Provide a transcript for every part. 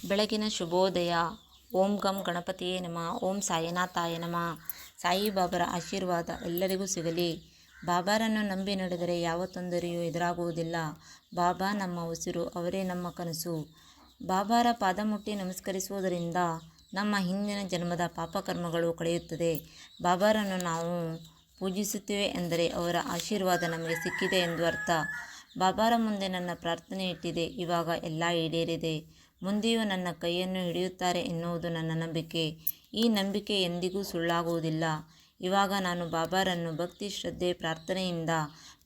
ಬೆಳಗಿನ ಶುಭೋದಯ. ಓಂ ಗಂ ಗಣಪತಿಯೇ ನಮಃ. ಓಂ ಸಾಯಿನಾಥಾಯ ನಮಃ. ಸಾಯಿಬಾಬಾರ ಆಶೀರ್ವಾದ ಎಲ್ಲರಿಗೂ ಸಿಗಲಿ. ಬಾಬಾರನ್ನು ನಂಬಿ ನಡೆದರೆ ಯಾವ ತೊಂದರೆಯೂ ಎದುರಾಗುವುದಿಲ್ಲ. ಬಾಬಾ ನಮ್ಮ ಉಸಿರು, ಅವರೇ ನಮ್ಮ ಕನಸು. ಬಾಬಾರ ಪಾದ ಮುಟ್ಟಿ ನಮಸ್ಕರಿಸುವುದರಿಂದ ನಮ್ಮ ಹಿಂದಿನ ಜನ್ಮದ ಪಾಪಕರ್ಮಗಳು ಕಳೆಯುತ್ತದೆ. ಬಾಬಾರನ್ನು ನಾವು ಪೂಜಿಸುತ್ತೇವೆ ಎಂದರೆ ಅವರ ಆಶೀರ್ವಾದ ನಮಗೆ ಸಿಕ್ಕಿದೆ ಎಂದು ಅರ್ಥ. ಬಾಬಾರ ಮುಂದೆ ನನ್ನ ಪ್ರಾರ್ಥನೆ ಇಟ್ಟಿದೆ. ಇವಾಗ ಎಲ್ಲ ಈಡೇರಿದೆ. ಮುಂದೆಯೂ ನನ್ನ ಕೈಯನ್ನು ಹಿಡಿಯುತ್ತಾರೆ ಎನ್ನುವುದು ನನ್ನ ನಂಬಿಕೆ. ಈ ನಂಬಿಕೆ ಎಂದಿಗೂ ಸುಳ್ಳಾಗುವುದಿಲ್ಲ. ಇವಾಗ ನಾನು ಬಾಬಾರನ್ನು ಭಕ್ತಿ, ಶ್ರದ್ಧೆ, ಪ್ರಾರ್ಥನೆಯಿಂದ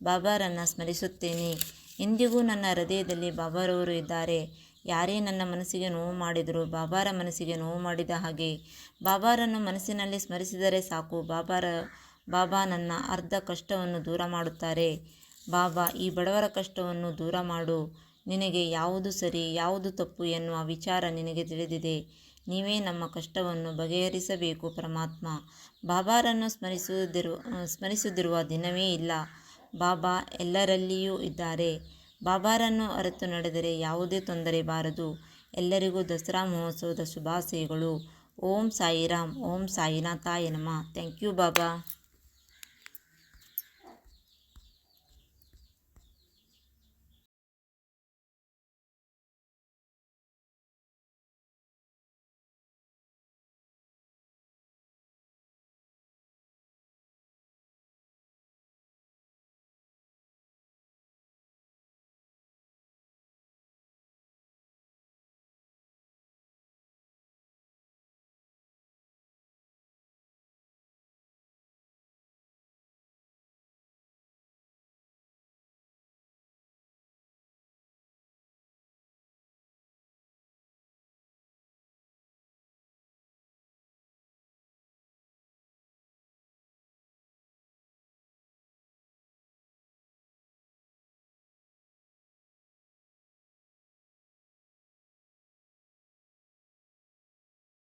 ಬಾಬಾರನ್ನು ಸ್ಮರಿಸುತ್ತೇನೆ. ಎಂದಿಗೂ ನನ್ನ ಹೃದಯದಲ್ಲಿ ಬಾಬಾರವರು ಇದ್ದಾರೆ. ಯಾರೇ ನನ್ನ ಮನಸ್ಸಿಗೆ ನೋವು ಮಾಡಿದರೂ ಬಾಬಾರ ಮನಸ್ಸಿಗೆ ನೋವು ಮಾಡಿದ ಹಾಗೆ. ಬಾಬಾರನ್ನು ಮನಸ್ಸಿನಲ್ಲಿ ಸ್ಮರಿಸಿದರೆ ಸಾಕು. ಬಾಬಾ ನನ್ನ ಅರ್ಧ ಕಷ್ಟವನ್ನು ದೂರ ಮಾಡುತ್ತಾರೆ. ಬಾಬಾ, ಈ ಬಡವರ ಕಷ್ಟವನ್ನು ದೂರ ಮಾಡು. ನಿನಗೆ ಯಾವುದು ಸರಿ, ಯಾವುದು ತಪ್ಪು ಎನ್ನುವ ವಿಚಾರ ನಿನಗೆ ತಿಳಿದಿದೆ. ನೀವೇ ನಮ್ಮ ಕಷ್ಟವನ್ನು ಬಗೆಹರಿಸಬೇಕು ಪರಮಾತ್ಮ. ಬಾಬಾರನ್ನು ಸ್ಮರಿಸುತ್ತಿರುವ ದಿನವೇ ಇಲ್ಲ. ಬಾಬಾ ಎಲ್ಲರಲ್ಲಿಯೂ ಇದ್ದಾರೆ. ಬಾಬಾರನ್ನು ಅರಿತು ನಡೆದರೆ ಯಾವುದೇ ತೊಂದರೆ ಬಾರದು. ಎಲ್ಲರಿಗೂ ದಸರಾ ಮಹೋತ್ಸವದ ಶುಭಾಶಯಗಳು. ಓಂ ಸಾಯಿರಾಮ್. ಓಂ ಸಾಯಿನಾಥಾಯ ನಮಃ. Thank you Baba.